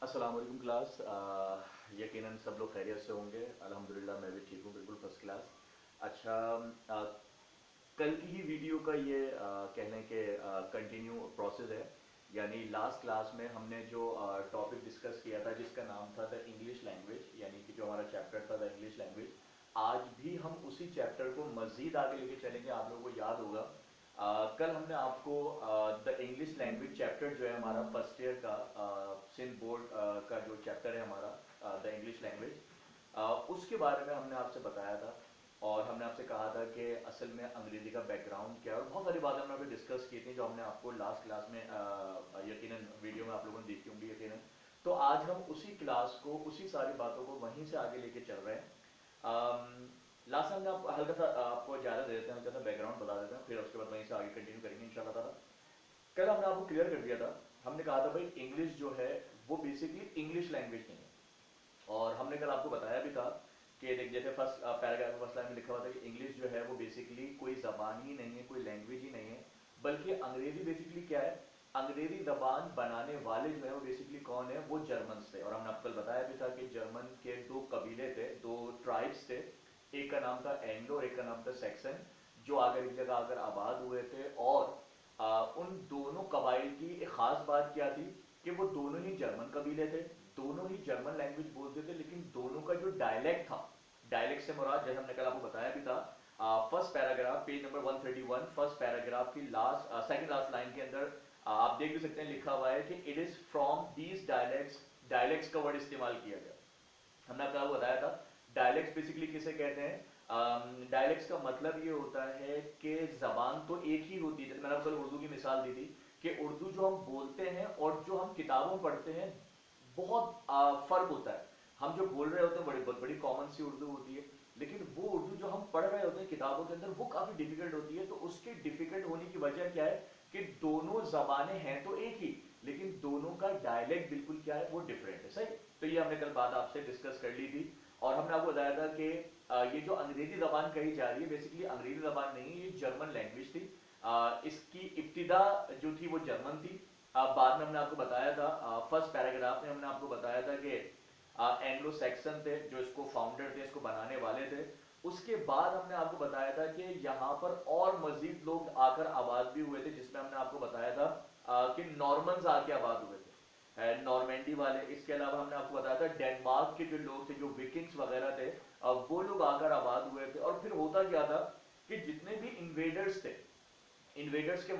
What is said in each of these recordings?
अस्सलाम वालेकुम क्लास। यकीनन सब लोग खैरियत से होंगे। अल्हम्दुलिल्लाह मैं भी ठीक हूँ, बिल्कुल फर्स्ट क्लास। अच्छा, कल की ही वीडियो का ये कह लें कि कंटिन्यू प्रोसेस है। यानी लास्ट क्लास में हमने जो टॉपिक डिस्कस किया था जिसका नाम था द इंग्लिश लैंग्वेज, यानी कि जो हमारा चैप्टर था द इंग्लिश लैंग्वेज, आज भी हम उसी चैप्टर को मज़ीद आगे लेके चलेंगे। आप लोगों को याद होगा कल हमने आपको द इंग्लिश लैंग्वेज चैप्टर जो है हमारा फर्स्ट ईयर का सिंध बोर्ड का जो चैप्टर है हमारा द इंग्लिश लैंग्वेज, उसके बारे में हमने आपसे बताया था। और हमने आपसे कहा था कि असल में अंग्रेजी का बैकग्राउंड क्या है, और बहुत सारी बातें हमने अभी डिस्कस की थी जो हमने आपको लास्ट क्लास में यकीनन वीडियो में आप लोगों ने देखी होंगी यकीनन। तो आज हम उसी क्लास को, उसी सारी बातों को वहीं से आगे लेके चल रहे हैं। लास्ट टाइम में आप हल्का सा आपको ज़्यादा दे देते हैं, हल्का सा बैकग्राउंड बता देते हैं, फिर उसके बाद वहीं से आगे कंटिन्यू करेंगे इंशाल्लाह ताला। कल हमने आपको क्लियर कर दिया था, हमने कहा था भाई इंग्लिश जो है वो बेसिकली इंग्लिश लैंग्वेज नहीं है। और हमने कल आपको बताया भी था कि देख, जैसे फर्स्ट पैराग्राफ में फर्स्ट लाइन में लिखा हुआ था कि इंग्लिश जो है वो बेसिकली कोई जबान ही नहीं है, कोई लैंग्वेज ही नहीं है, बल्कि अंग्रेजी बेसिकली क्या है। अंग्रेजी जबान बनाने वाले जो है वो बेसिकली कौन है, वो जर्मन थे। और हमने आपको कल बताया भी था कि जर्मन के दो कबीले थे, दो ट्राइब्स थे। एक का नाम था एंग्लो और एक का नाम था सैक्सन, जो आकर एक जगह आकर आबाद हुए थे। और उन दोनों कबाइल की एक खास बात क्या थी कि वो दोनों ही जर्मन कबीले थे, दोनों ही जर्मन लैंग्वेज बोलते थे, लेकिन दोनों का जो डायलेक्ट था, डायलेक्ट से मुराद जैसे हमने कल आपको बताया भी था, first paragraph page number 131 first paragraph की लास्ट सेकंड लास्ट लाइन के अंदर आप देख भी सकते हैं लिखा हुआ है कि it is from these dialects. Dialects का वर्ड इस्तेमाल किया गया। हमने आपको बताया था डायलेक्ट्स बेसिकली किसे कहते हैं। डायलेक्ट्स का मतलब ये होता है कि जबान तो एक ही होती है। मैंने आपको उर्दू की मिसाल दी थी कि उर्दू जो हम बोलते हैं और जो हम किताबों में पढ़ते हैं, बहुत फर्क होता है। हम जो बोल रहे होते हैं बड़ी बहुत बड़ी कॉमन सी उर्दू होती है, लेकिन वो उर्दू जो हम पढ़ रहे होते हैं किताबों के अंदर, वो काफी डिफिकल्ट होती है। तो उसके डिफिकल्ट होने की वजह क्या है कि दोनों जबानें हैं तो एक ही, लेकिन दोनों का डायलेक्ट बिल्कुल क्या है, वो डिफरेंट है। सही। तो ये हमने कल बात आपसे डिस्कस कर ली थी। और हमने आपको बताया था कि ये जो अंग्रेजी जबान कही जा रही है बेसिकली अंग्रेजी जबान नहीं है, ये जर्मन लैंग्वेज थी। इसकी इब्तिदा जो थी वो जर्मन थी। बाद में हमने आपको बताया था फर्स्ट पैराग्राफ में हमने आपको बताया था कि एंग्लो सैक्सन थे जो इसको फाउंडर थे, इसको बनाने वाले थे। उसके बाद हमने आपको बताया था कि यहाँ पर और मजीद लोग आकर आबाद भी हुए थे, जिसमें हमने आपको बताया था कि नॉर्मन्स आके आबाद हुए थे, नॉर्मेंडी वाले। इसके अलावा हमने आपको बताया था डेनमार्क के जो लोग थे, जो विकिंग्स वगैरह थे, वो लोग आकर आबाद हुए थे। और फिर होता क्या था कि जितने भी इन्वेडर्स थे, इन्वेडर्स का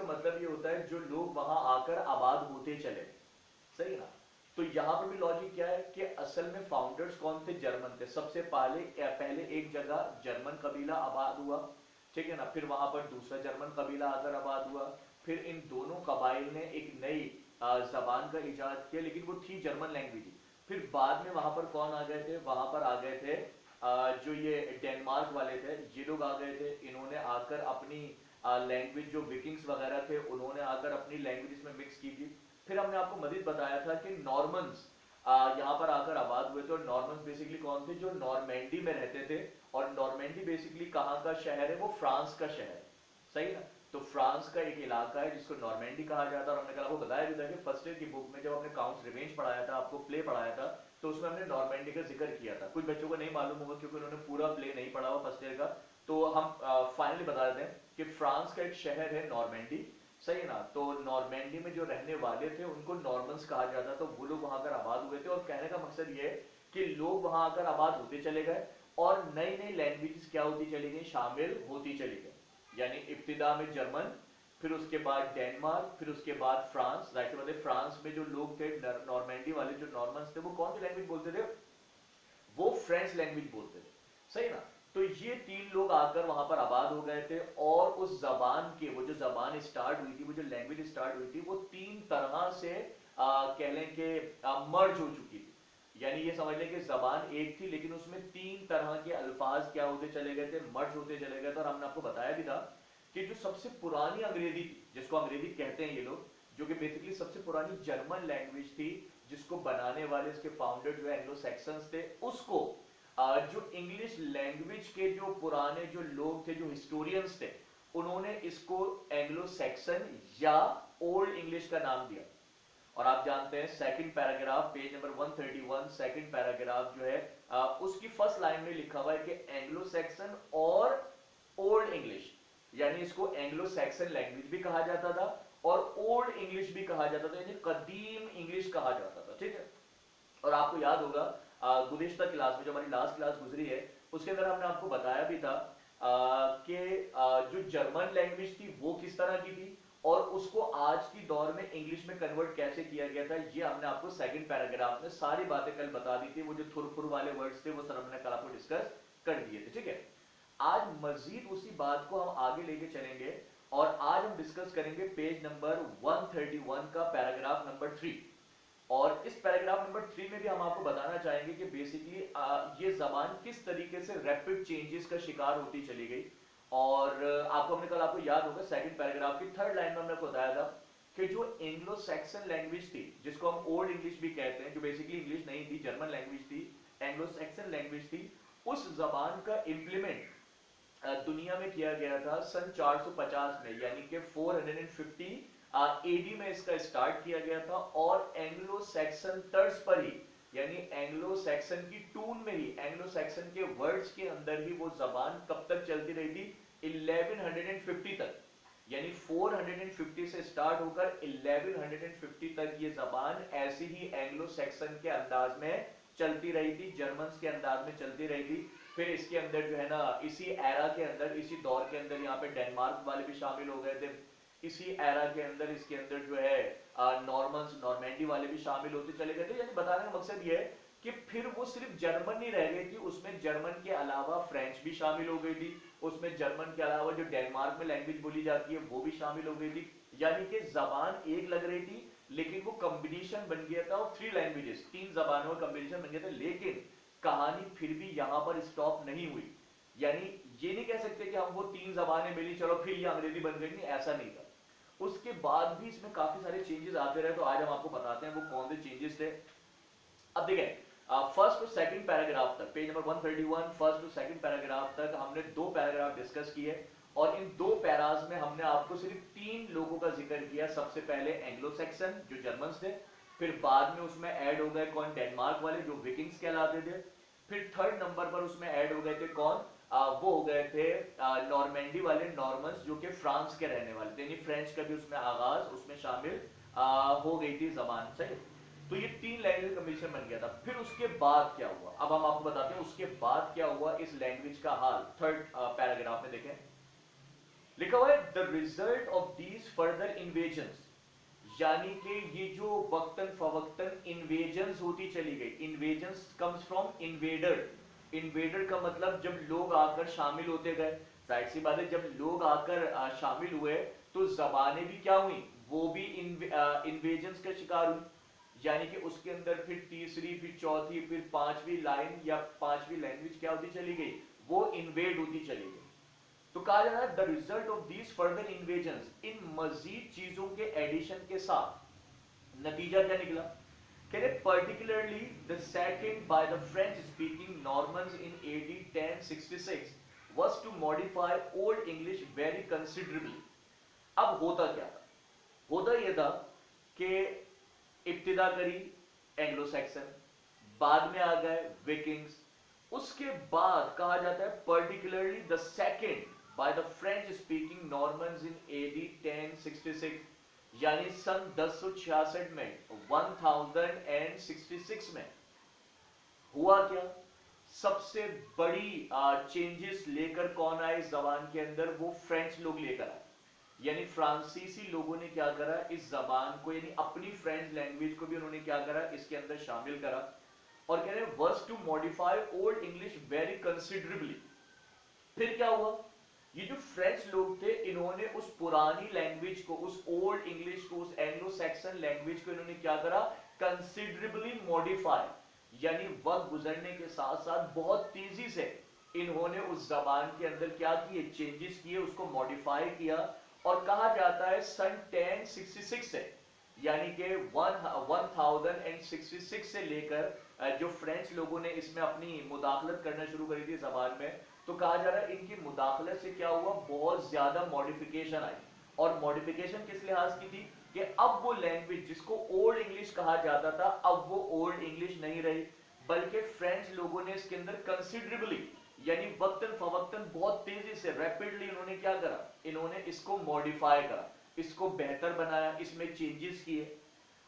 मतलब ये होता है जो लोग वहां आकर आबाद होते चले, सही ना। तो यहां पर भी लॉजिक क्या है कि असल में फाउंडर्स कौन थे, जर्मन थे। सबसे पहले एक जगह जर्मन कबीला आबाद हुआ, ठीक है ना। फिर वहां पर दूसरा जर्मन कबीला आकर आबाद हुआ। फिर इन दोनों कबाइल ने एक नई जबान का इजाद किया, लेकिन वो थी जर्मन लैंग्वेज ही। फिर बाद में वहां पर कौन आ गए थे, वहां पर आ गए थे जो ये डेनमार्क वाले थे, ये लोग आ गए थे। इन्होंने आकर अपनी लैंग्वेज, जो विकिंग्स वगैरह थे उन्होंने आकर अपनी लैंग्वेज इसमें मिक्स की थी। फिर हमने आपको मजीद बताया था कि नॉर्मन्स यहाँ पर आकर आबाद हुए थे। और नॉर्मन्स बेसिकली कौन थे, जो नॉर्मेंडी में रहते थे। और नॉर्मेंडी बेसिकली कहाँ का शहर है, वो फ्रांस का शहर है, सही ना। तो फ्रांस का एक इलाका है जिसको नॉर्मेंडी कहा जाता है। और हमने कल आपको बताया भी था कि फर्स्ट ईयर की बुक में जब हमने काउंट्स रिवेंज पढ़ाया था, आपको प्ले पढ़ाया था, तो उसमें हमने नॉर्मेंडी का जिक्र किया था। कुछ बच्चों को नहीं मालूम होगा क्योंकि उन्होंने पूरा प्ले नहीं पढ़ा हुआ फर्स्ट ईयर का। तो हम फाइनली बता देते हैं कि फ्रांस का एक शहर है नॉर्मेंडी, सही है ना। तो नॉर्मेंडी में जो रहने वाले थे उनको नॉर्मन्स कहा जाता। तो वो लोग वहां पर आबाद हुए थे। और कहने का मकसद ये है कि लोग वहां आकर आबाद होते चले गए और नई नई लैंग्वेजेस क्या होती चली गई, शामिल होती चली गई। यानी इब्तिदा में जर्मन, फिर उसके बाद डेनमार्क, फिर उसके बाद फ्रांस। जाहिर सी बात है फ्रांस में जो लोग थे, नॉर्मेंडी वाले जो नॉर्मन्स थे, वो कौन सी लैंग्वेज बोलते थे, वो फ्रेंच लैंग्वेज बोलते थे, सही ना। तो ये तीन लोग आकर वहां पर आबाद हो गए थे। और उस जबान के, वो जो जबान स्टार्ट हुई थी, वो जो लैंग्वेज स्टार्ट हुई थी, वो तीन तरह से कह लें कि मर्ज हो चुकी थी। यानी ये समझ लें कि जबान एक थी, लेकिन उसमें तीन तरह के अल्फाज क्या होते चले गए थे, मर्ज होते चले गए थे। और हमने आपको बताया भी था कि जो सबसे पुरानी अंग्रेजी थी, जिसको अंग्रेजी कहते हैं ये लोग, जो कि बेसिकली सबसे पुरानी जर्मन लैंग्वेज थी, जिसको बनाने वाले, इसके फाउंडर जो एंग्लो सैक्सन्स थे, उसको जो इंग्लिश लैंग्वेज के जो पुराने जो लोग थे, जो हिस्टोरियंस थे, उन्होंने इसको एंग्लो सैक्सन या ओल्ड इंग्लिश का नाम दिया। और आप जानते हैं second paragraph page number 131 second paragraph जो है उसकी फर्स्ट लाइन में लिखा हुआ है कि एंग्लो सैक्सन और ओल्ड इंग्लिश, यानी इसको एंग्लो सैक्सन लैंग्वेज भी कहा जाता था और ओल्ड इंग्लिश भी कहा जाता था, यानी कदीम इंग्लिश कहा जाता था। ठीक है, और आपको याद होगा गुज़िश्ता क्लास में जो हमारी लास्ट क्लास गुजरी है उसके अंदर हमने आपको बताया भी था कि जो जर्मन लैंग्वेज थी वो किस तरह की थी और उसको आज की दौर में इंग्लिश में कन्वर्ट कैसे किया गया था, ये हमने आपको सेकंड पैराग्राफ में सारी बातें कल बता दी थी। वो जो थुरफुर वाले वर्ड्स थे वो सर हमने कल आपको डिस्कस कर दिए थे। ठीक है, आज मजीद उसी बात को हम आगे लेके चलेंगे और आज हम डिस्कस करेंगे पेज नंबर 131 का पैराग्राफ नंबर 3। और इस पैराग्राफ नंबर 3 में भी हम आपको बताना चाहेंगे कि बेसिकली ये जबान किस तरीके से रैपिड चेंजेस का शिकार होती चली गई। और आपको हमने कल, आपको याद होगा सेकंड पैराग्राफ की थर्ड लाइन में हमने आपको बताया था कि जो एंग्लो सैक्सन लैंग्वेज थी जिसको हम ओल्ड इंग्लिश भी कहते हैं, जो बेसिकली इंग्लिश नहीं थी, जर्मन लैंग्वेज थी, एंग्लो सैक्सन लैंग्वेज थी, उस जबान का इंप्लीमेंट दुनिया में किया गया था सन 450 में, यानी कि 450 एडी में इसका स्टार्ट किया गया था और एंग्लो सैक्सन तर्ज पर ही, यानी एंग्लो सैक्सन की टून में ही, एंग्लो सैक्सन के वर्ड्स के अंदर ही वो जबान कब तक चलती रही थी, 1150 तक। यानी 450 से स्टार्ट होकर 1150 तक ये जबान ऐसी ही एंग्लो सैक्सन के अंदाज में चलती रही थी, जर्मन्स के अंदाज में चलती रही थी। फिर इसके अंदर जो है ना, इसी एरा के अंदर, इसी दौर के अंदर यहाँ पे डेनमार्क वाले भी शामिल हो गए थे। इसी एरा के अंदर, इसके अंदर जो है नॉर्मन्स, नॉर्मैंडी वाले भी शामिल होते चले गए थे। यानी बताने का मकसद ये है कि फिर वो सिर्फ जर्मन नहीं रह गई थी, उसमें जर्मन के अलावा फ्रेंच भी शामिल हो गई थी, उसमें जर्मन के अलावा जो डेनमार्क में लैंग्वेज बोली जाती है वो भी शामिल हो गई थी। यानी कि जबान एक लग रही थी लेकिन वो कॉम्बिनेशन बन गया था और 3 लैंग्वेजेस, 3 जबानों का कॉम्बिनेशन बन गया था। लेकिन कहानी फिर भी यहां पर स्टॉप नहीं हुई, यानी ये नहीं कह सकते कि हम वो 3 जबानें मिली चलो फिर ये अंग्रेजी बन गई, नहीं, ऐसा नहीं था। उसके बाद भी इसमें काफी सारे चेंजेस आते रहे, तो आज हम आपको बताते हैं वो कौन से चेंजेस थे। अब देखें, फर्स्ट टू सेकंड पैराग्राफ तक, page number 131 first to second paragraph तक हमने 2 पैराग्राफ डिस्कस किए और इन 2 पैराज में हमने आपको सिर्फ 3 लोगों का जिक्र किया। सबसे पहले एंग्लो सैक्सन जो जर्मन्स थे, फिर बाद में उसमें ऐड हो गए कौन, डेनमार्क वाले जो विकिंग्स कहलाते थे। फिर थर्ड नंबर पर उसमें ऐड हो गए थे कौन, वो हो गए थे नॉर्मैंडी वाले, नॉर्मन्स, जो कि फ्रांस के रहने वाले थे, यानी फ्रेंच का भी उसमें आगाज उसमें शामिल हो गई थी जबान। सही, तो ये 3 लैंग्वेज कॉम्बिनेशन बन गया था। फिर उसके बाद क्या हुआ, अब हम आपको बताते हैं उसके बाद क्या हुआ इस लैंग्वेज का हाल। थर्ड पैराग्राफ में देखें, लिखा हुआ है the result of these further invasions, यानी कि ये जो वक्तन फवक्तन इन्वेजन्स होती चली गई। Invasions comes from invader, invader का मतलब जब लोग आकर शामिल होते गए, जाहिर सी बात है जब लोग आकर शामिल हुए तो जबानें भी क्या हुई, वो भी इन्वेजन्स का शिकार हुई। यानी कि उसके अंदर फिर तीसरी, फिर चौथी, फिर पांचवी लाइन या पांचवी लैंग्वेज क्या होती चली गई, वो इन्वेड होती चली गई। तो कहा जा रहा है the result of these further invasions, इन मजीद चीजों के एडिशन के साथ नतीजा क्या निकला, कहते particularly the second by the French speaking Normans in AD 1066 was to modify old English very considerably। अब होता क्या था, होता यह था कि इब्तिदा करी एंग्लो सैक्सन, बाद में आ गए विकिंग्स, उसके बाद कहा जाता है particularly the second by the French speaking Normans in AD 1066, यानी सन 1066 में, 1066 में हुआ क्या, सबसे बड़ी चेंजेस लेकर कौन आए इस जबान के अंदर, वो फ्रेंच लोग लेकर आए। यानी फ्रांसीसी लोगों ने क्या करा, इस जबान को, यानी अपनी फ्रेंच लैंग्वेज को भी उन्होंने क्या करा, इसके अंदर शामिल करा। और कह रहे हैं was to modify old English very considerably. फिर क्या हुआ, ये जो फ्रेंच लोग थे इन्होंने उस पुरानी लैंग्वेज को, उस ओल्ड इंग्लिश को, उस एंग्लो सैक्सन लैंग्वेज को इन्होंने क्या करा, कंसिडरेबली मॉडिफाई, यानी वक्त गुजरने के साथ साथ बहुत तेजी से इन्होंने उस जबान के अंदर क्या किए, चेंजेस किए, उसको मॉडिफाई किया। और कहा जाता है सन 1066 से, यानी कि 1066 से लेकर जो फ्रेंच लोगों ने इसमें अपनी मुदाखलत करना शुरू करी थी जबान में, तो कहा जा रहा है इनकी मुदाखलत से क्या हुआ, बहुत ज्यादा मॉडिफिकेशन आई। और मॉडिफिकेशन किस लिहाज की थी, कि अब वो लैंग्वेज जिसको ओल्ड इंग्लिश कहा जाता था, अब वो ओल्ड इंग्लिश नहीं रही, बल्कि फ्रेंच लोगों ने इसके अंदर कंसिडरेबली यानी वक्तन फवक्तन बहुत तेजी से रैपिडली इन्होंने क्या करा, इन्होंने इसको मॉडिफाई करा, इसको बेहतर बनाया, इसमें चेंजेस किए।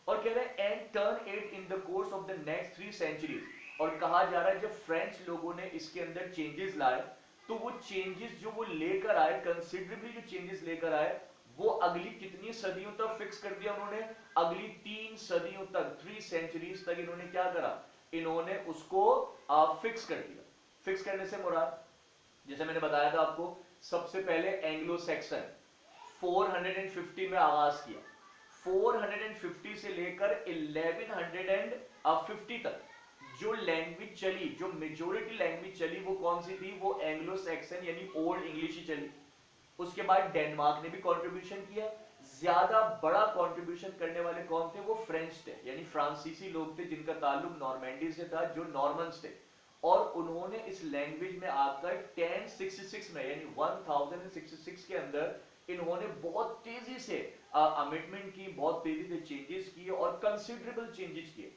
और कह रहे हैं and turn it in the course of the next 3 centuries, और कहा जा रहा है जब फ्रेंच लोगों ने इसके अंदर चेंजेस लाए तो वो चेंजेस जो वो लेकर आए, कंसिडरेबली जो चेंजेस लेकर आए, वो अगली कितनी सदियों तक फिक्स कर दिया उन्होंने, अगली 3 सदियों तक, 3 सेंचुरीज तक इन्होंने क्या करा, इन्होंने उसको फिक्स कर दिया। फिक्स करने से मुराद, जैसे मैंने बताया था आपको, सबसे पहले एंग्लो सैक्सन 450 में आगाज किया, 450 से लेकर 1150 तक जो लैंग्वेज चली, जो मेजोरिटी लैंग्वेज चली, वो कौन सी थी, वो एंग्लो सैक्सन यानी ओल्ड इंग्लिश ही चली। उसके बाद डेनमार्क ने भी कंट्रीब्यूशन किया, ज्यादा बड़ा कंट्रीब्यूशन करने वाले कौन थे, वो फ्रेंच थे, यानी फ्रांसीसी लोग थे जिनका ताल्लुक नॉर्मैंडी से था, जो नॉर्मन्स थे। और उन्होंने इस लैंग्वेज में आकर 1066 में यानी 1066 के अंदर इन्होंने बहुत तेजी से अमेंडमेंट की, बहुत तेजी से चेंजेस किए और कंसिडरेबल चेंजेस किए।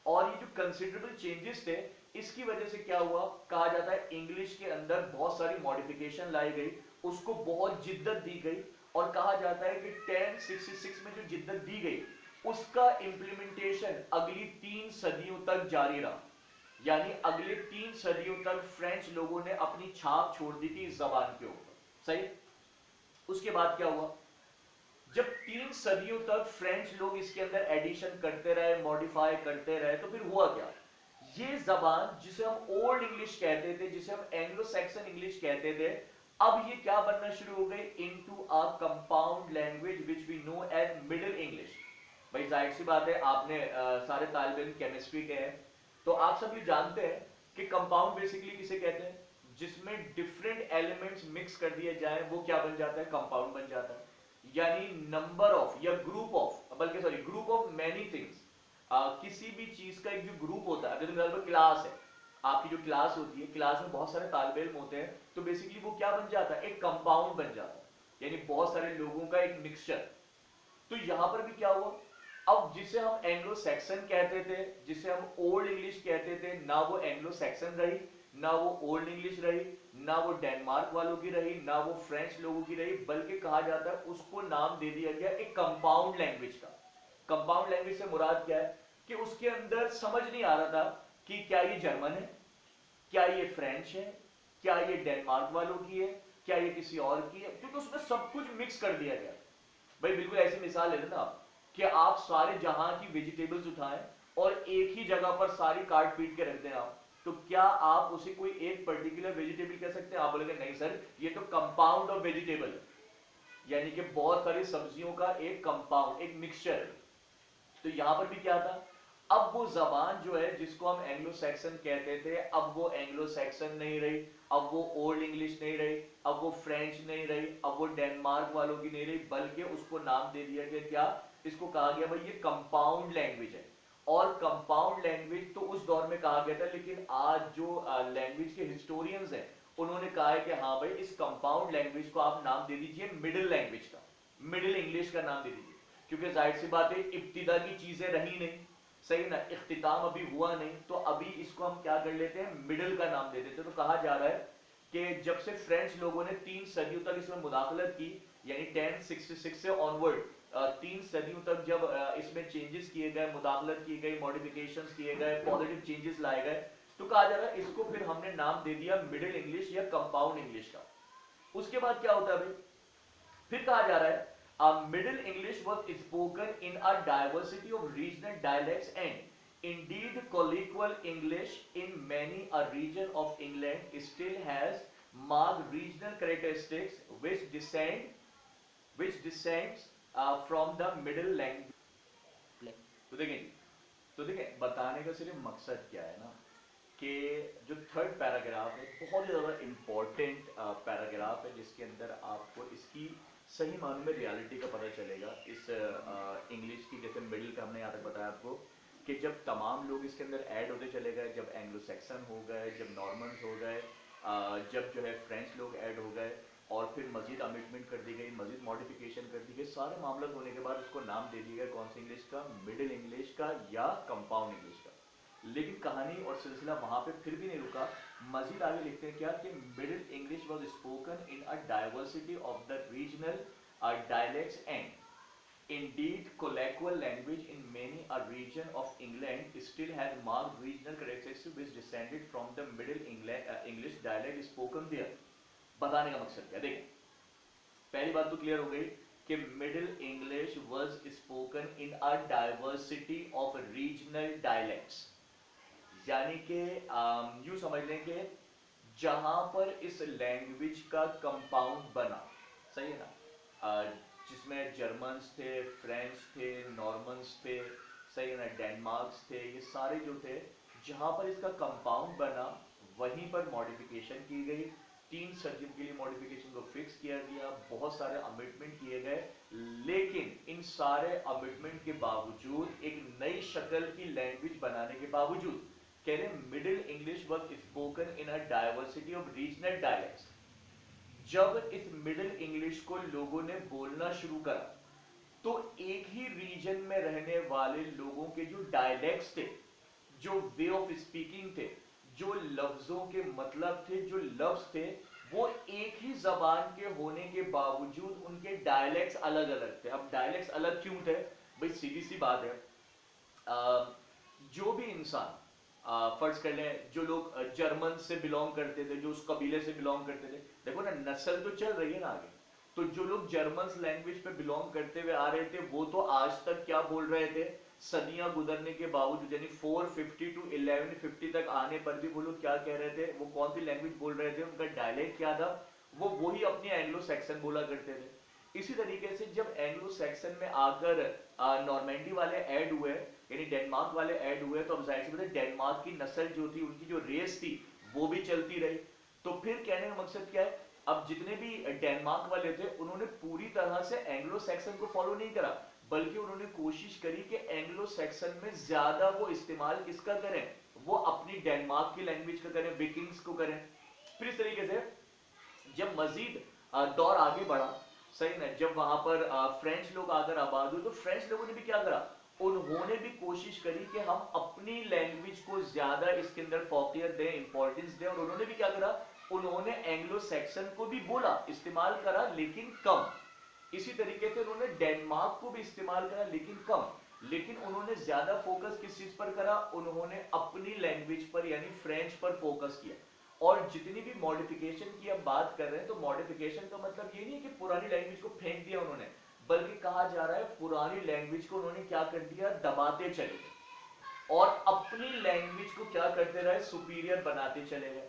और ये जो कंसिडरेबल चेंजेस थे, इसकी वजह से क्या हुआ, कहा जाता है इंग्लिश के अंदर बहुत सारी मॉडिफिकेशन लाई गई, उसको बहुत जिद्दत दी गई, और कहा जाता है कि 1066 में जो जिद्दत दी गई उसका इंप्लीमेंटेशन अगली 3 सदियों तक जारी रहा। यानी अगले 3 सदियों तक फ्रेंच लोगों ने अपनी छाप छोड़ दी थी इस जबान के ऊपर, सही। उसके बाद क्या हुआ, जब 3 सदियों तक फ्रेंच लोग इसके अंदर एडिशन करते रहे, मॉडिफाई करते रहे, तो फिर हुआ क्या, ये जबान जिसे हम ओल्ड इंग्लिश कहते थे, जिसे हम एंग्लो सैक्सन इंग्लिश कहते थे, अब ये क्या बनना शुरू हो गई, into a compound language which we know as middle English. भाई जाहिर सी बात है, आपने सारे तालिब इल्म केमिस्ट्री के हैं, तो आप सब ये जानते हैं कि कंपाउंड बेसिकली किसे कहते हैं, जिसमें डिफरेंट एलिमेंट्स मिक्स कर दिए जाए, वो क्या बन जाता है, कंपाउंड बन जाता है। यानी नंबर ऑफ या ग्रुप ऑफ, बल्कि sorry group of many things, किसी भी चीज का एक जो ग्रुप होता है, जैसे क्लास है, आपकी जो क्लास होती है, क्लास में बहुत सारे तालिब इल्म होते हैं, तो बेसिकली वो क्या बन जाता है, एक कंपाउंड बन जाता है, यानी बहुत सारे लोगों का एक मिक्सचर। तो यहां पर भी क्या हुआ, अब जिसे हम एंग्लो सैक्सन कहते थे, जिसे हम ओल्ड इंग्लिश कहते थे, ना वो एंग्लो सैक्सन रही, ना वो ओल्ड इंग्लिश रही, ना वो डेनमार्क वालों की रही, ना वो फ्रेंच लोगों की रही, बल्कि कहा जाता है उसको नाम दे दिया गया एक कंपाउंड लैंग्वेज का। कंपाउंड लैंग्वेज से मुराद क्या है कि उसके अंदर समझ नहीं आ रहा था कि क्या ये जर्मन है, क्या ये फ्रेंच है, क्या ये डेनमार्क वालों की है, क्या ये किसी और की है, क्योंकि उसमें सब कुछ मिक्स कर दिया गया। भाई बिल्कुल ऐसी मिसाल ले लेना आप कि आप सारे जहां की वेजिटेबल्स उठाएं और एक ही जगह पर सारी काट पीट के रख दें आप, तो क्या आप उसे कोई एक पर्टिकुलर वेजिटेबल कह सकते हैं, आप बोलेंगे नहीं सर ये तो कंपाउंड ऑफ वेजिटेबल, यानी कि बहुत सारी सब्जियों का एक कंपाउंड, एक मिक्सचर। तो यहां पर भी क्या था, अब वो जबान जो है जिसको हम एंग्लो सैक्सन कहते थे, अब वो एंग्लो सैक्सन नहीं रही, अब वो ओल्ड इंग्लिश नहीं रही, अब वो फ्रेंच नहीं रही, अब वो डेनमार्क वालों की नहीं रही, बल्कि उसको नाम दे दिया गया क्या, इसको कहा गया भाई ये कंपाउंड लैंग्वेज है। और कंपाउंड लैंग्वेज तो उस दौर में कहा गया था, लेकिन आज जो लैंग्वेज के हिस्टोरियंस हैं उन्होंने कहा है कि हाँ भाई इस कंपाउंड लैंग्वेज को आप नाम दे दीजिए मिडिल लैंग्वेज का, मिडिल इंग्लिश का नाम दे दीजिए, क्योंकि जाहिर सी बात है इब्तिदा की चीजें रही नहीं, सही ना, इख्तिताम अभी हुआ नहीं, तो अभी इसको हम क्या कर लेते हैं, मिडिल का नाम दे देते हैं। तो कहा जा रहा है कि जब से फ्रेंच लोगों ने 3 सदियों तक इसमें मुदाखलत की, यानी 1066 से ऑनवर्ड 3 सदियों तक जब इसमें चेंजेस किए गए, मुदाखलत की गई, मॉडिफिकेशंस किए गए, पॉजिटिव चेंजेस लाए गए, तो कहा जा रहा है इसको फिर हमने नाम दे दिया मिडिल इंग्लिश या कंपाउंड इंग्लिश का। उसके बाद क्या होता है भाई, फिर कहा जा रहा है Middle English was spoken in a diversity of regional dialects, and indeed colloquial English in many a region of England still has marked regional characteristics which descends from the middle language। तो देखें बताने का सिर्फ मकसद क्या है ना, कि जो थर्ड पैराग्राफ है बहुत ही ज़्यादा इम्पोर्टेंट पैराग्राफ है, जिसके अंदर आपको इसकी सही मानों में रियलिटी का पता चलेगा। इस इंग्लिश की जैसे मिडिल का हमने यहाँ तक बताया आपको कि जब तमाम लोग इसके अंदर ऐड होते चले गए, जब एंग्लो सैक्सन हो गए, जब नॉर्मन्स हो गए, जब जो है फ्रेंच लोग ऐड हो गए, और फिर मजीद अमेंडमेंट कर दी गई, मजीद मॉडिफिकेशन कर दी गई, सारे मामला होने के बाद उसको नाम दे दिया गया कौन सी इंग्लिश का, मिडिल इंग्लिश का या कंपाउंड इंग्लिश का। लेकिन कहानी और सिलसिला वहां पे फिर भी नहीं रुका, मजीद आगे लिखते हैं क्या कि middle English was spoken in a diversity of the regional dialects and indeed colloquial language in many a region of England still has marked regional characteristics which descended from the middle English dialect spoken there। बताने का मकसद क्या, देखें पहली बात तो clear हो गई कि middle English was spoken in a diversity of regional dialects, यानी कि यूं समझ लें कि जहां पर इस लैंग्वेज का कंपाउंड बना, सही है ना, जिसमें जर्मन्स थे, फ्रेंच थे, नॉर्मन्स थे, सही है ना, डेनमार्क्स थे, ये सारे जो थे, जहां पर इसका कंपाउंड बना वहीं पर मॉडिफिकेशन की गई, 3 सर्जिम के लिए मॉडिफिकेशन को फिक्स किया गया, बहुत सारे अमेंडमेंट किए गए, लेकिन इन सारे अमेंडमेंट के बावजूद एक नई शक्ल की लैंग्वेज बनाने के बावजूद कह रहे middle English was spoken in a diversity of regional dialects. जब इस मिडिल इंग्लिश को लोगों ने बोलना शुरू करा तो एक ही रीजन में रहने वाले लोगों के जो डायलेक्ट्स थे, जो वे ऑफ स्पीकिंग थे, जो लफ्जों के मतलब थे, जो लफ्ज थे, वो एक ही जबान के होने के बावजूद उनके डायलेक्ट्स अलग अलग थे। अब डायलेक्ट्स अलग क्यों थे भाई, सीधी सी बात है, जो भी इंसान फर्ज कर लें, जो लोग जर्मन से बिलोंग करते थे, जो उस कबीले से बिलोंग करते थे, देखो ना नस्ल तो चल रही है ना आगे, तो जो लोग जर्मन लैंग्वेज पे बिलोंग करते हुए आ रहे थे वो तो आज तक क्या बोल रहे थे, सदियां गुजरने के बावजूद, यानी 450 टू 1150 तक आने पर भी वो लोग क्या कह रहे थे, वो कौन सी लैंग्वेज बोल रहे थे, उनका डायलेक्ट क्या था, वो वही अपनी एंग्लो सैक्सन बोला करते थे। इसी तरीके से जब एंग्लो सैक्सन में आकर नॉर्मैंडी वाले ऐड हुए, यानी डेनमार्क वाले ऐड हुए, तो अब जाहिर सी बात है डेनमार्क की नस्ल जो थी, उनकी जो रेस थी वो भी चलती रही। तो फिर कहने का मकसद क्या है, अब जितने भी डेनमार्क वाले थे उन्होंने पूरी तरह से एंग्लो सैक्सन को फॉलो नहीं करा, बल्कि उन्होंने कोशिश करी कि एंग्लो सैक्सन में ज्यादा वो इस्तेमाल किसका करें, वो अपनी डेनमार्क की लैंग्वेज का करें, विकिंग्स को करें। फिर इस तरीके से जब मजीद दौर आगे बढ़ा, सही ना, जब वहां पर फ्रेंच लोग आकर आबाद हुए, तो फ्रेंच लोगों ने भी क्या करा, उन्होंने भी कोशिश करी कि हम अपनी लैंग्वेज को ज्यादा इसके अंदर फोकियत दें, इंपॉर्टेंस दें, और उन्होंने भी क्या करा, उन्होंने एंग्लो सैक्सन को भी बोला, इस्तेमाल करा, लेकिन कम। इसी तरीके से उन्होंने डेनमार्क को भी इस्तेमाल करा, लेकिन कम। लेकिन उन्होंने ज्यादा फोकस किस चीज पर करा, उन्होंने अपनी लैंग्वेज पर यानी फ्रेंच पर फोकस किया। और जितनी भी मॉडिफिकेशन की अब बात कर रहे हैं, तो मॉडिफिकेशन का मतलब ये नहीं है कि पुरानी लैंग्वेज को फेंक दिया उन्होंने, बल्कि कहा जा रहा है पुरानी लैंग्वेज को उन्होंने क्या कर दिया, दबाते चले गए और अपनी लैंग्वेज को क्या करते रहे, सुपीरियर बनाते चले गए।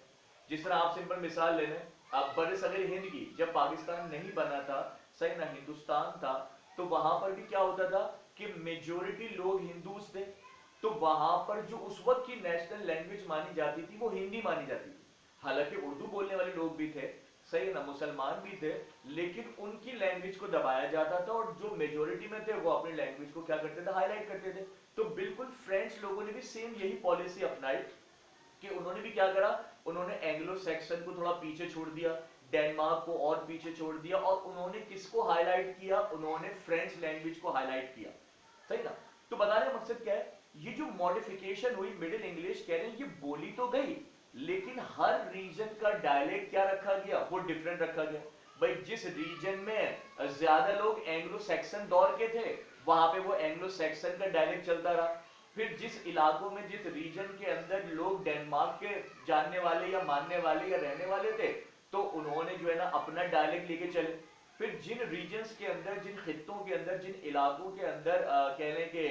जिस तरह आप सिंपल मिसाल ले लें, आप बड़े हिंद की, जब पाकिस्तान नहीं बना था, सही ना, हिंदुस्तान था, तो वहां पर भी क्या होता था कि मेजोरिटी लोग हिंदूज थे, तो वहां पर जो उस वक्त की नेशनल लैंग्वेज मानी जाती थी वो हिंदी मानी जाती थी। हालांकि उर्दू बोलने वाले लोग भी थे, सही है ना, मुसलमान भी थे, लेकिन उनकी लैंग्वेज को दबाया जाता था और जो मेजोरिटी में थे वो अपनी लैंग्वेज को क्या करते थे, हाईलाइट करते थे। तो बिल्कुल फ्रेंच लोगों ने भी सेम यही पॉलिसी अपनाई कि उन्होंने भी क्या करा, उन्होंने एंग्लो सैक्सन को थोड़ा पीछे छोड़ दिया, डेनमार्क को और पीछे छोड़ दिया, और उन्होंने किसको हाईलाइट किया, उन्होंने फ्रेंच लैंग्वेज को हाईलाइट किया, सही ना। तो बताने का मकसद क्या है, ये जो मॉडिफिकेशन हुई मिडिल इंग्लिश, कह रहे हैं ये बोली तो गई, लेकिन हर रीजन का डायलेक्ट क्या रखा गया, वो डिफरेंट रखा गया। भाई जिस रीजन में ज्यादा लोग एंग्लो सैक्सन दौर के थे, वहां पे वो एंग्लो सैक्सन का डायलेक्ट चलता रहा। फिर जिस इलाकों में, जिस रीजन के अंदर लोग डेनमार्क के जानने वाले या मानने वाले या रहने वाले थे, तो उन्होंने जो है ना अपना डायलेक्ट लेके चले। फिर जिन रीजन्स के अंदर, जिन खित्तों के अंदर, जिन इलाकों के अंदर कह लें कि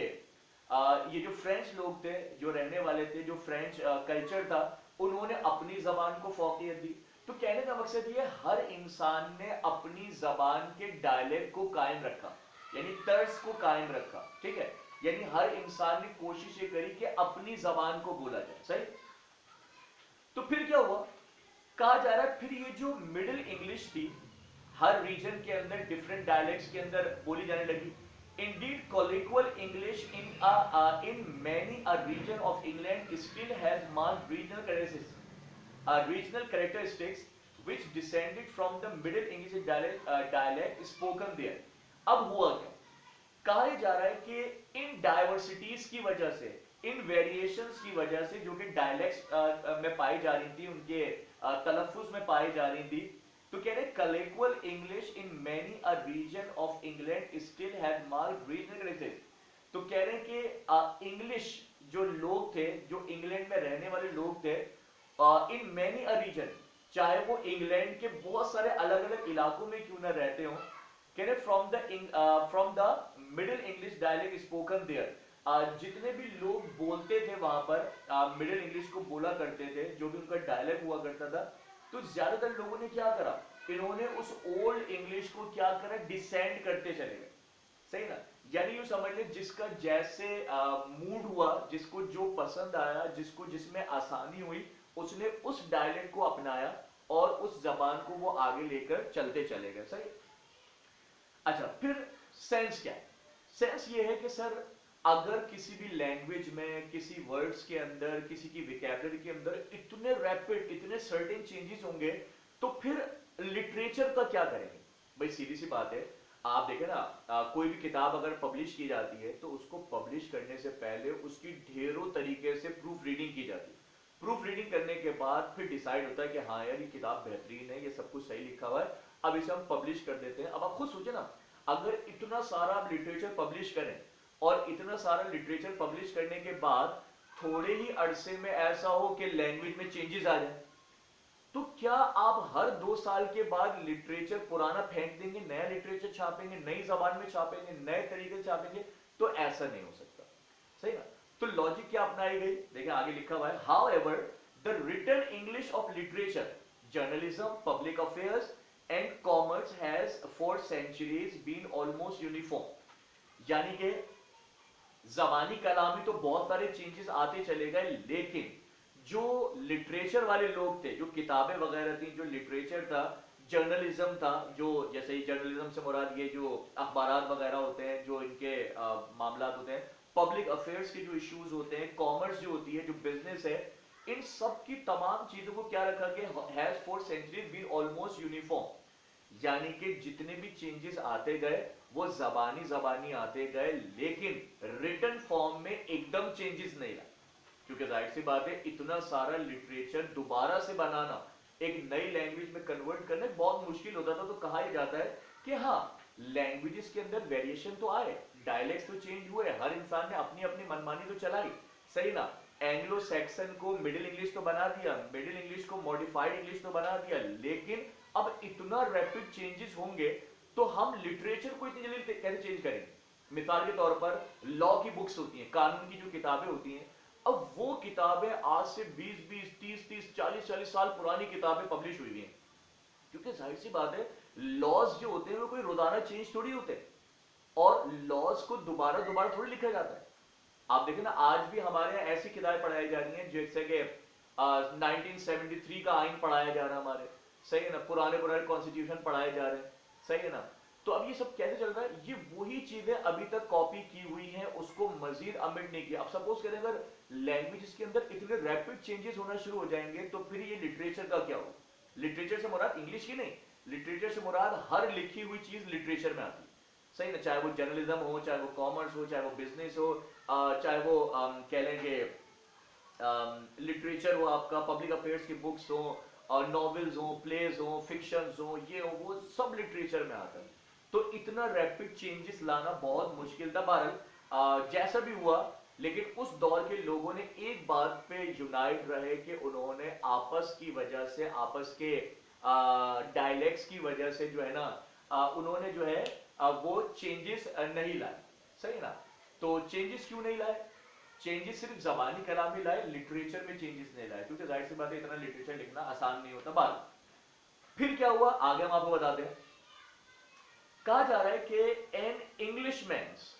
ये जो फ्रेंच लोग थे, जो रहने वाले थे, जो फ्रेंच कल्चर था, उन्होंने अपनी जबान को फौकियत दी। तो कहने का मकसद ये, हर इंसान ने अपनी जबान के डायलेक्ट को कायम रखा, यानी तर्ज को कायम रखा, ठीक है, यानी हर इंसान ने कोशिश ये करी कि अपनी जबान को बोला जाए, सही। तो फिर क्या हुआ, कहा जा रहा है फिर ये जो मिडिल इंग्लिश थी, हर रीजन के अंदर डिफरेंट डायलेक्ट्स के अंदर बोली जाने लगी। Indeed, colloquial English in many a region of England still has marked regional characteristics which descended from the Middle English dialect spoken there. अब हुआ क्या? कहा जा रहा है कि इन डाइवर्सिटीज की वजह से, इन वेरिएशंस की वजह से जो कि डायलेक्ट्स में पाई जा रही थी, उनके तलफ्फुज में पाई जा रही थी, तो कह रहे colloquial English in many a region of England still had marked regional differences. तो कह रहे हैं कि इंग्लिश जो लोग थे, जो इंग्लैंड में रहने वाले लोग थे, इन मेनी अ रीजन, चाहे वो इंग्लैंड के बहुत सारे अलग अलग इलाकों में क्यों ना रहते हो, कह रहे from the middle English dialect spoken there, जितने भी लोग बोलते थे वहां पर मिडिल इंग्लिश को बोला करते थे, जो भी उनका डायलेक्ट हुआ करता था, तो ज्यादातर लोगों ने क्या करा, इन्होंने उस ओल्ड इंग्लिश को क्या करा, डिसेंड करते चले गए। सही ना? यानी यूं समझ ले, जिसका जैसे मूड हुआ, जिसको जो पसंद आया, जिसको जिसमें आसानी हुई, उसने उस डायलेक्ट को अपनाया और उस जबान को वो आगे लेकर चलते चले गए। सही। अच्छा, फिर सेंस क्या है? सेंस ये है कि सर, अगर किसी भी लैंग्वेज में, किसी वर्ड्स के अंदर, किसी की विकैबुलरी के अंदर इतने रैपिड, इतने सर्टेन चेंजेस होंगे, तो फिर लिटरेचर का क्या करेंगे? भाई सीधी सी बात है, आप देखें ना, कोई भी किताब अगर पब्लिश की जाती है तो उसको पब्लिश करने से पहले उसकी ढेरों तरीके से प्रूफ रीडिंग की जाती है। प्रूफ रीडिंग करने के बाद फिर डिसाइड होता है कि हाँ यार, ये किताब बेहतरीन है, ये सब कुछ सही लिखा हुआ है, अब इसे हम पब्लिश कर देते हैं। अब आप खुद सोचे ना, अगर इतना सारा आप लिटरेचर पब्लिश करें और इतना सारा लिटरेचर पब्लिश करने के बाद थोड़े ही अरसे में ऐसा हो कि लैंग्वेज में चेंजेस आ जाए, तो क्या आप हर 2 साल के बाद लिटरेचर पुराना फेंक देंगे, नया लिटरेचर छापेंगे, नई जबान में छापेंगे, नए तरीके से छापेंगे? तो ऐसा नहीं हो सकता। सही ना? तो लॉजिक क्या अपनाई गई? देखिए आगे लिखा हुआ है, however the written English of literature, journalism, public affairs and commerce has for centuries been almost uniform. यानी कि जबानी कलाम में तो बहुत सारे चेंजेस आते चले गए, लेकिन जो लिटरेचर वाले लोग थे, जो किताबें वगैरह थी, जो लिटरेचर था, जर्नलिज्म था, जो जैसे ही जर्नलिज्म से मुराद ये जो अखबारात वगैरह होते हैं, जो इनके मामलात होते हैं, पब्लिक अफेयर्स के जो इश्यूज होते हैं, कॉमर्स जो होती है, जो बिजनेस है, इन सब की तमाम चीजों को क्या रखा गया, has for centuries been almost uniform. यानी कि जितने भी चेंजेस आते गए वो जबानी जबानी आते गए, लेकिन रिटन फॉर्म में एकदम चेंजेस नहीं लाए, क्योंकि जाहिर सी बात है, इतना सारा लिटरेचर दोबारा से बनाना, एक नई लैंग्वेज में कन्वर्ट करना बहुत मुश्किल होता था। तो कहा यह जाता है कि हाँ, लैंग्वेजेस के अंदर वेरिएशन तो आए, डायलेक्ट्स तो चेंज हुए, हर इंसान ने अपनी अपनी मनमानी तो चलाई। सही ना? एंग्लो सैक्सन को मिडिल इंग्लिश तो बना दिया, मिडिल इंग्लिश को मॉडिफाइड इंग्लिश तो बना दिया, लेकिन अब इतना रैपिड चेंजेस होंगे तो हम लिटरेचर को इतनी जल्दी कैसे चेंज करेंगे? मिसाल के तौर पर लॉ की बुक्स होती हैं, कानून की जो किताबें होती हैं, अब वो किताबें आज से 20-20, 30-30, 40-40 साल पुरानी किताबें पब्लिश हुई हैं, क्योंकि जाहिर सी बात है, लॉज जो होते हैं वो कोई रोजाना चेंज थोड़ी होते हैं, और लॉज को दोबारा दोबारा थोड़ी लिखा जाता है। आप देखें ना, आज भी हमारे यहाँ ऐसी किताबें पढ़ाई जा रही हैं जैसे कि 1973 का आइन पढ़ाया जा रहा है हमारे, सही है ना, पुराने पुराने कॉन्स्टिट्यूशन पढ़ाए जा रहे हैं, सही है ना। तो अब ये सब कैसे चल रहा है? ये वही चीजें अभी तक कॉपी की हुई हैं, उसको मजीद अमेंड नहीं किया। अब सपोज करें अगर लैंग्वेजेस के अंदर इतने रैपिड चेंजेस होना शुरू हो जाएंगे, तो फिर ये लिटरेचर का क्या होगा? लिटरेचर से मुराद इंग्लिश की नहीं, लिटरेचर से मुराद हर लिखी हुई चीज लिटरेचर में आती है। सही ना? चाहे वो जर्नलिज्म हो, चाहे वो कॉमर्स हो, चाहे वो बिजनेस हो, चाहे वो कह लेंगे लिटरेचर हो, आपका पब्लिक अफेयर्स की बुक्स हो, नॉवेल्स हो, प्लेज हो, फिक्शंस हो, ये हो, वो सब लिटरेचर में आता है। तो इतना रैपिड चेंजेस लाना बहुत मुश्किल था। बहरहाल जैसा भी हुआ, लेकिन उस दौर के लोगों ने एक बात पे यूनाइट रहे कि उन्होंने आपस की वजह से, आपस के डायलेक्ट्स की वजह से जो है ना, उन्होंने जो है वो चेंजेस नहीं लाए। सही ना? तो चेंजेस क्यों नहीं लाए? चेंजेस सिर्फ जबानी कलाम में लाए, लिटरेचर में चेंजेस नहीं लाए, क्योंकि जाहिर सी बात है, इतना लिटरेचर लिखना आसान नहीं होता। बात फिर क्या हुआ आगे हम आपको बताते हैं। कहा जा रहा है कि an Englishman's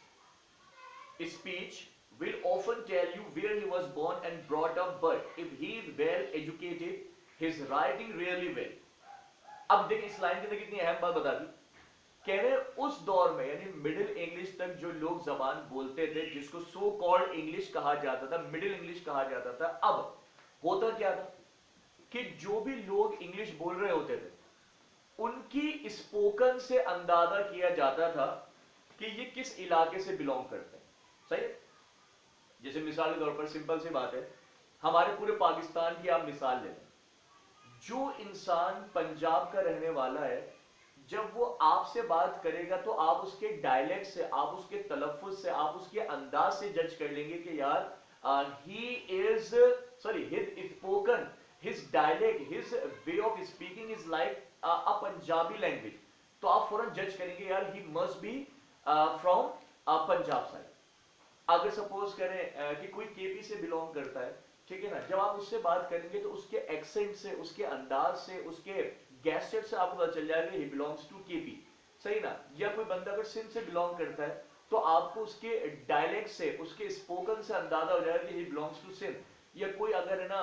speech will often tell you where he was born and brought up, but if he is well educated, his writing really will. अब देखिए इस लाइन के अंदर कितनी अहम बात बता दी। कह रहे उस दौर में, यानी मिडिल इंग्लिश तक जो लोग जबान बोलते थे, जिसको सो कॉल्ड इंग्लिश कहा जाता था, मिडिल इंग्लिश कहा जाता था, अब होता क्या था? कि जो भी लोग इंग्लिश बोल रहे होते थे उनकी स्पोकन से अंदाजा किया जाता था कि ये किस इलाके से बिलोंग करते हैं। सही है? जैसे मिसाल के तौर पर सिंपल सी बात है, हमारे पूरे पाकिस्तान की आप मिसाल ले लें, जो इंसान पंजाब का रहने वाला है, जब वो आपसे बात करेगा तो आप उसके डायलेक्ट से, आप उसके तलफ़ुज़ से, आप उसके अंदाज से जज कर लेंगे कि यार he is sorry his spoken, his dialect, his way of speaking is like a Punjabi language. तो आप फौरन जज करेंगे यार he must be from Punjab side. अगर सपोज करें कि कोई केपी से बिलोंग करता है, ठीक है ना, जब आप उससे बात करेंगे तो उसके एक्सेंट से, उसके अंदाज से, उसके गैस्चर से आपको पता चल जाएगा ही बिलोंग्स टू केपी। सही ना? या कोई बंदा अगर सिंध से बिलोंग करता है तो आपको उसके डायलेक्ट से, उसके स्पोकन से अंदाजा हो जाएगा कि ही बिलोंग्स टू सिंध। या कोई अगर है ना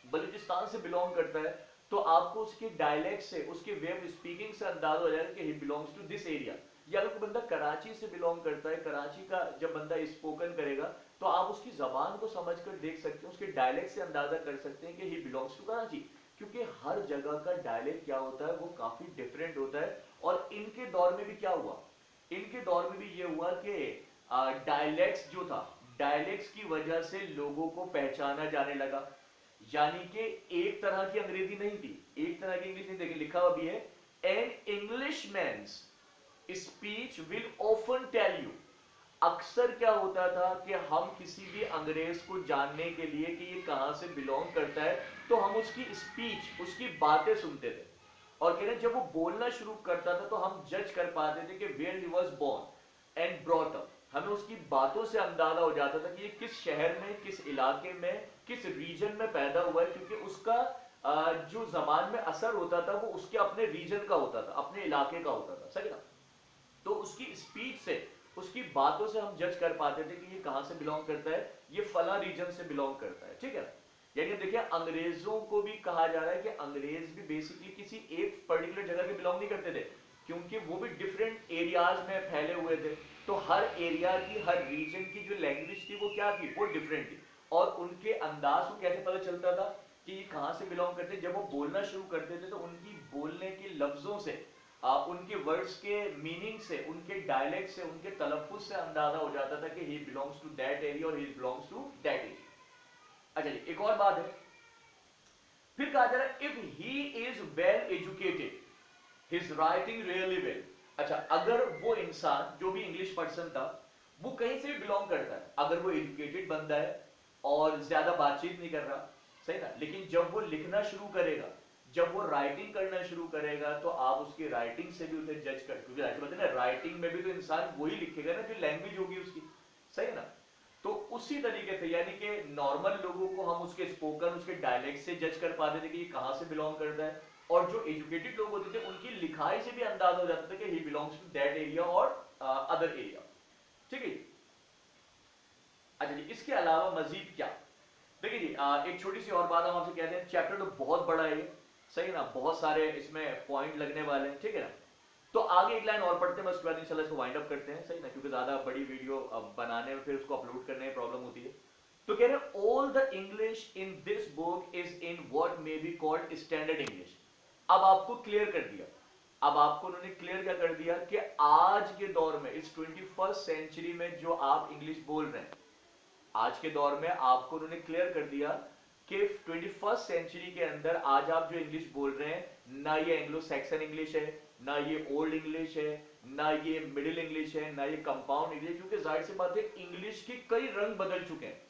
बलूचिस्तान से बिलोंग करता है तो आपको उसके डायलेक्ट से, उसके वे ऑफ स्पीकिंग से अंदाजा हो जाएगा कि he belongs to this area. या अगर कोई बंदा कराची से बिलोंग करता है, कराची का जब बंदा स्पोकन करेगा तो आप उसकी जबान को समझकर देख सकते हैं, उसके डायलेक्ट से अंदाजा कर सकते हैं कि ही बिलोंग्स टू कराची। क्योंकि हर जगह का डायलेक्ट क्या होता है वो काफी डिफरेंट होता है। और इनके दौर में भी क्या हुआ, इनके दौर में भी ये हुआ कि डायलेक्ट्स जो था, डायलेक्ट्स की वजह से लोगों को पहचाना जाने लगा। यानी कि एक तरह की अंग्रेजी नहीं थी, एक तरह की इंग्लिश नहीं। देखिए लिखा हुआ भी है, an Englishman's speech will often tell you. अक्सर क्या होता था कि हम किसी भी अंग्रेज को जानने के लिए कि ये कहां से बिलोंग करता है तो हम उसकी स्पीच, उसकी बातें सुनते थे। और कह रहे जब वो बोलना शुरू करता था तो हम जज कर पाते थे कि where he was born and brought up. हमें उसकी बातों से अंदाजा हो जाता था कि ये किस शहर में, किस इलाके में, किस रीजन में पैदा हुआ है। क्योंकि उसका जो जबान में असर होता था वो उसके अपने रीजन का होता था, अपने इलाके का होता था। सही ना? तो उसकी स्पीच से, उसकी बातों से हम जज कर पाते थे कि ये कहां से बिलोंग करता है, ये फला रीजन से बिलोंग करता है। ठीक है? यानी देखिए अंग्रेजों को भी कहा जा रहा है कि अंग्रेज भी बेसिकली किसी एक पर्टिकुलर जगह के बिलोंग नहीं करते थे, क्योंकि वो भी डिफरेंट एरियाज में फैले हुए थे। तो हर एरिया की, हर रीजन की जो लैंग्वेज थी वो क्या थी, वो डिफरेंट थी। और उनके अंदाज को कैसे पता चलता था कि ये कहां से बिलोंग करते? जब वो बोलना शुरू करते थे तो उनकी बोलने के लफ्जों से, उनके वर्ड्स के मीनिंग से, उनके डायलेक्ट से, उनके तलफ़ुज़ से अंदाजा हो जाता था कि he belongs to that area और he belongs to that area. अच्छा जी, एक और बात है, फिर कहा जा रहा है if he is well educated his writing really well. अच्छा, अगर वो इंसान, जो भी इंग्लिश पर्सन था, वो कहीं से भी बिलोंग करता है, अगर वो एजुकेटेड बंदा है और ज्यादा बातचीत नहीं कर रहा, सही ना, लेकिन जब वो लिखना शुरू करेगा, जब वो राइटिंग करना शुरू करेगा तो आप उसकी राइटिंग से भी उसे जज कर, क्योंकि राइटिंग मतलब ना, राइटिंग में भी तो इंसान वही लिखेगा ना जो लैंग्वेज होगी उसकी। सही है ना? तो उसी तरीके से, यानी कि नॉर्मल लोगों को हम उसके स्पोकन, उसके डायलेक्ट से जज कर पाते थे कि ये कहां से बिलोंग करता है। और जो एजुकेटेड लोग होते थे उनकी लिखाई से भी अंदाजा हो जाता था कि he belongs to that area और अदर एरिया। ठीक है? अच्छा जी, इसके अलावा मजीद क्या, देखिए जी, एक छोटी सी और बात हम आपसे कहते हैं, चैप्टर तो बहुत बड़ा है, सही ना, बहुत सारे इसमें पॉइंट लगने वाले हैं। ठीक है ना? तो आगे एक लाइन और पढ़ते हैं, उसके बाद इंशाल्लाह इसको वाइंड अप करते हैं। सही ना? क्योंकि ज्यादा बड़ी वीडियो बनाने में, फिर उसको अपलोड करने में प्रॉब्लम होती है। तो कह रहे हैं all the English in this book is in what may be called standard English. अब आपको क्लियर कर दिया, अब आपको उन्होंने क्लियर क्या कर दिया कि आज के दौर में, इस 21st सेंचुरी में जो आप इंग्लिश बोल रहे हैं, आज के दौर में आपको उन्होंने क्लियर कर दिया कि 21st सेंचुरी के अंदर आज आप जो इंग्लिश बोल रहे हैं, ना ये एंग्लो सैक्सन इंग्लिश है, ना ये ओल्ड इंग्लिश है, ना ये मिडिल इंग्लिश है, ना ये कंपाउंड इंग्लिश। क्योंकि जाहिर सी बात है इंग्लिश के कई रंग बदल चुके हैं,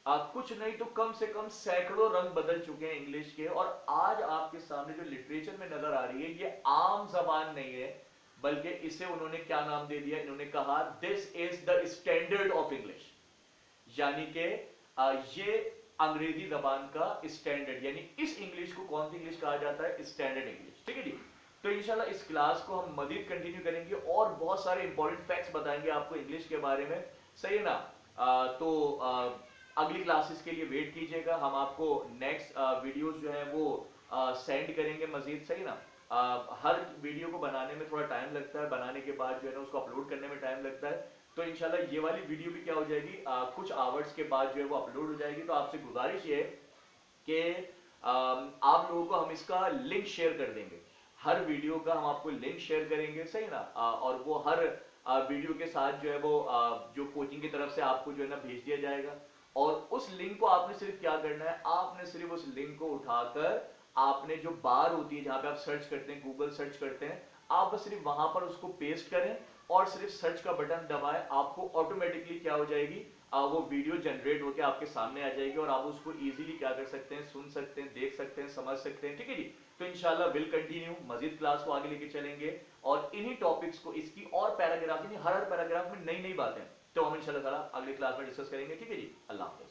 कुछ नहीं तो कम से कम सैकड़ों रंग बदल चुके हैं इंग्लिश के। और आज आपके सामने जो लिटरेचर में नजर आ रही है ये आम जबान नहीं है, बल्कि इसे उन्होंने क्या नाम दे दिया, इन्होंने कहा this is the standard of English. यानी कि ये अंग्रेजी जबान का स्टैंडर्ड, यानी इस इंग्लिश को कौन सी इंग्लिश कहा जाता है, स्टैंडर्ड इंग्लिश। ठीक है जी? तो इंशाल्लाह इस क्लास को हम मजीद कंटिन्यू करेंगे और बहुत सारे इंपॉर्टेंट फैक्ट्स बताएंगे आपको इंग्लिश के बारे में। सही है ना? तो अगली क्लासेस के लिए वेट कीजिएगा, हम आपको नेक्स्ट वीडियोस जो है वो सेंड करेंगे मजीद। सही ना? हर वीडियो को बनाने में थोड़ा टाइम लगता है, बनाने के बाद जो है ना उसको अपलोड करने में टाइम लगता है। तो इंशाल्लाह ये वाली वीडियो भी क्या हो जाएगी, कुछ आवर्स के बाद जो है वो अपलोड हो जाएगी। तो आपसे गुजारिश ये है कि आप लोगों को हम इसका लिंक शेयर कर देंगे, हर वीडियो का हम आपको लिंक शेयर करेंगे, सही ना। और वो हर वीडियो के साथ जो है वो जो कोचिंग की तरफ से आपको जो है ना भेज दिया जाएगा। और उस लिंक को आपने सिर्फ क्या करना है, आपने सिर्फ उस लिंक को उठाकर आपने जो बार होती है जहां पे आप सर्च करते हैं, गूगल सर्च करते हैं, आप बस सिर्फ वहां पर उसको पेस्ट करें और सिर्फ सर्च का बटन दबाएं, आपको ऑटोमेटिकली क्या हो जाएगी, वो वीडियो जनरेट होकर आपके सामने आ जाएगी और आप उसको इजीली क्या कर सकते हैं, सुन सकते हैं, देख सकते हैं, समझ सकते हैं, ठीक है जी। तो इंशाल्लाह विल कंटिन्यू, मजीद क्लास को आगे लेके चलेंगे और इन्हीं टॉपिक्स को, इसकी और पैराग्राफ, यानी हर पैराग्राफ में नई नई बातें तो हम इंशाल्लाह ताला अगली क्लास में डिस्कस करेंगे, ठीक है जी। अल्लाह हाफिज।